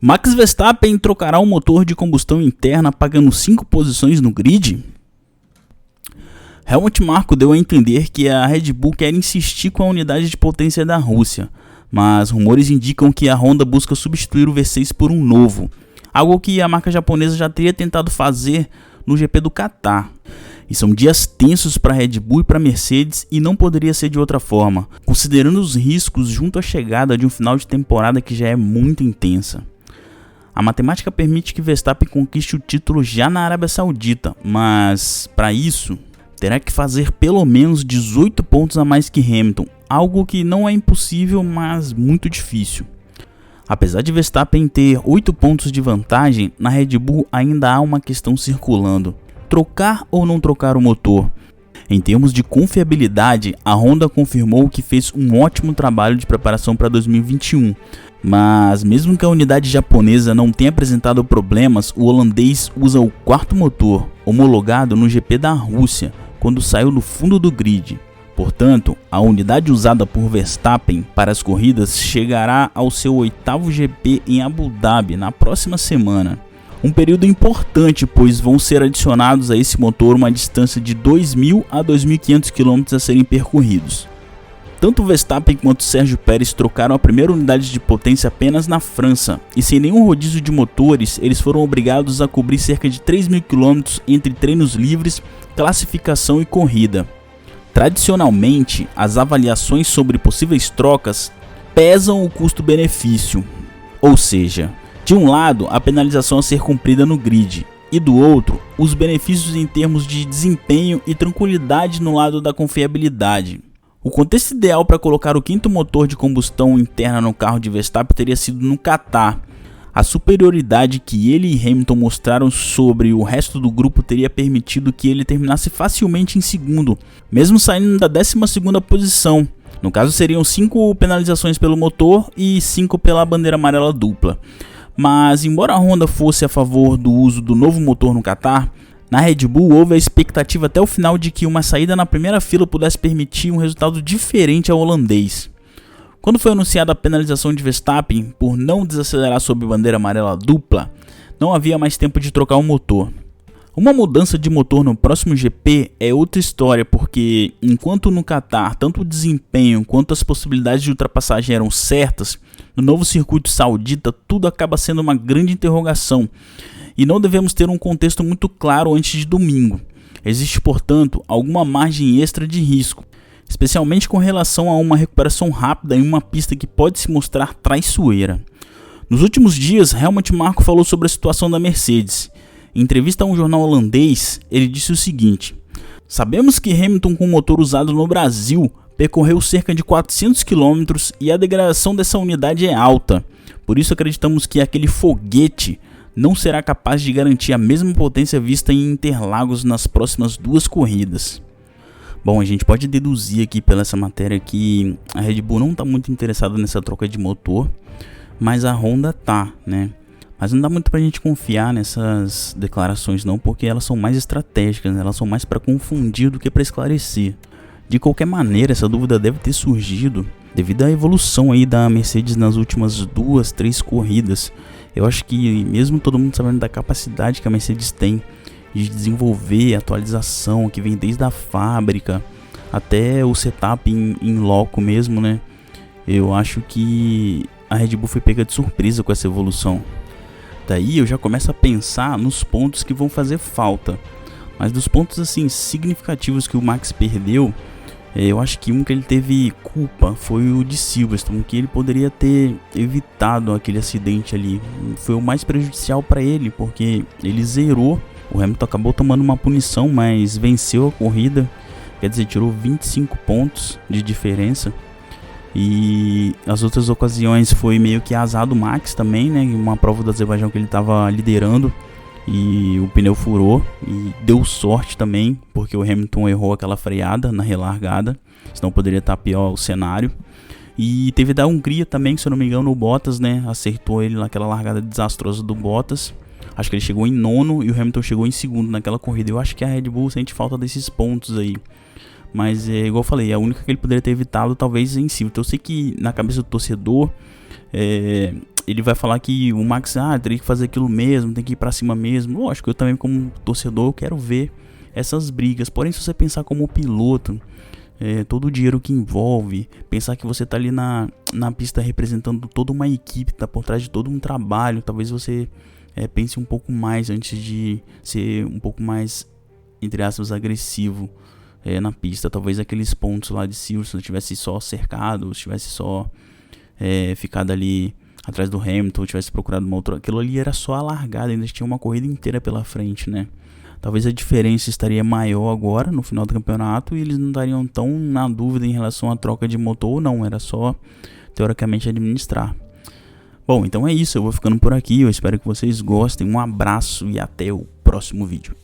Max Verstappen trocará o motor de combustão interna pagando 5 posições no grid? Helmut Marko deu a entender que a Red Bull quer insistir com a unidade de potência da Rússia, mas rumores indicam que a Honda busca substituir o V6 por um novo, algo que a marca japonesa já teria tentado fazer no GP do Catar. E são dias tensos para a Red Bull e para a Mercedes, e não poderia ser de outra forma, considerando os riscos junto à chegada de um final de temporada que já é muito intensa. A matemática permite que Verstappen conquiste o título já na Arábia Saudita, mas para isso terá que fazer pelo menos 18 pontos a mais que Hamilton, algo que não é impossível, mas muito difícil. Apesar de Verstappen ter 8 pontos de vantagem, na Red Bull ainda há uma questão circulando: trocar ou não trocar o motor? Em termos de confiabilidade, a Honda confirmou que fez um ótimo trabalho de preparação para 2021, mas mesmo que a unidade japonesa não tenha apresentado problemas, o holandês usa o quarto motor, homologado no GP da Rússia, quando saiu do fundo do grid. Portanto, a unidade usada por Verstappen para as corridas chegará ao seu 8º GP em Abu Dhabi na próxima semana. Um período importante, pois vão ser adicionados a esse motor uma distância de 2.000 a 2.500 km a serem percorridos. Tanto Verstappen quanto Sérgio Pérez trocaram a primeira unidade de potência apenas na França, e sem nenhum rodízio de motores, eles foram obrigados a cobrir cerca de 3.000 km entre treinos livres, classificação e corrida. Tradicionalmente, as avaliações sobre possíveis trocas pesam o custo-benefício, ou seja, de um lado a penalização a ser cumprida no grid, e do outro os benefícios em termos de desempenho e tranquilidade no lado da confiabilidade. O contexto ideal para colocar o quinto motor de combustão interna no carro de Verstappen teria sido no Catar. A superioridade que ele e Hamilton mostraram sobre o resto do grupo teria permitido que ele terminasse facilmente em segundo, mesmo saindo da 12ª posição. No caso, seriam 5 penalizações pelo motor e 5 pela bandeira amarela dupla. Mas, embora a Honda fosse a favor do uso do novo motor no Catar, na Red Bull houve a expectativa até o final de que uma saída na primeira fila pudesse permitir um resultado diferente ao holandês. Quando foi anunciada a penalização de Verstappen por não desacelerar sob bandeira amarela dupla, não havia mais tempo de trocar o motor. Uma mudança de motor no próximo GP é outra história, porque enquanto no Catar tanto o desempenho quanto as possibilidades de ultrapassagem eram certas, no novo circuito saudita tudo acaba sendo uma grande interrogação, e não devemos ter um contexto muito claro antes de domingo. Existe, portanto, alguma margem extra de risco, especialmente com relação a uma recuperação rápida em uma pista que pode se mostrar traiçoeira. Nos últimos dias, Helmut Marko falou sobre a situação da Mercedes. Em entrevista a um jornal holandês, ele disse o seguinte: sabemos que Hamilton, com o motor usado no Brasil, percorreu cerca de 400 km e a degradação dessa unidade é alta. Por isso acreditamos que aquele foguete não será capaz de garantir a mesma potência vista em Interlagos nas próximas 2 corridas. Bom, a gente pode deduzir aqui pela essa matéria que a Red Bull não está muito interessada nessa troca de motor, mas a Honda tá, né? Mas não dá muito pra gente confiar nessas declarações não, porque elas são mais estratégicas, né? Elas são mais para confundir do que para esclarecer. De qualquer maneira, essa dúvida deve ter surgido devido à evolução aí da Mercedes nas últimas 2, 3 corridas. Eu acho que mesmo todo mundo sabendo da capacidade que a Mercedes tem de desenvolver atualização que vem desde a fábrica até o setup em loco mesmo, né? Eu acho que a Red Bull foi pega de surpresa com essa evolução. Daí eu já começo a pensar nos pontos que vão fazer falta. Mas dos pontos assim significativos que o Max perdeu, eu acho que um que ele teve culpa foi o de Silverstone, que ele poderia ter evitado aquele acidente ali. Foi o mais prejudicial para ele, porque ele zerou. O Hamilton acabou tomando uma punição, mas venceu a corrida. Quer dizer, tirou 25 pontos de diferença. E as outras ocasiões foi meio que azar do Max também, né? Uma prova do Azerbaijão que ele estava liderando e o pneu furou, e deu sorte também, porque o Hamilton errou aquela freada na relargada, senão poderia estar pior o cenário. E teve da Hungria também, que se eu não me engano o Bottas, né, acertou ele naquela largada desastrosa do Bottas. Acho que ele chegou em 9º e o Hamilton chegou em 2º naquela corrida. Eu acho que a Red Bull sente falta desses pontos aí. Mas é igual eu falei, a única que ele poderia ter evitado talvez em si. Então eu sei que na cabeça do torcedor ele vai falar que o Max teria que fazer aquilo mesmo, tem que ir pra cima mesmo. Lógico, eu também como torcedor eu quero ver essas brigas. Porém, se você pensar como piloto, todo o dinheiro que envolve, pensar que você tá ali na pista representando toda uma equipe, tá por trás de todo um trabalho, talvez você pense um pouco mais antes de ser um pouco mais, entre aspas, agressivo na pista. Talvez aqueles pontos lá de Silverstone tivesse só cercado, tivesse só ficado ali atrás do Hamilton, tivesse procurado uma outra. Aquilo ali era só a largada, ainda tinha uma corrida inteira pela frente, né? Talvez a diferença estaria maior agora no final do campeonato e eles não estariam tão na dúvida em relação à troca de motor ou não, era só teoricamente administrar. Bom, então é isso, eu vou ficando por aqui, eu espero que vocês gostem, um abraço e até o próximo vídeo.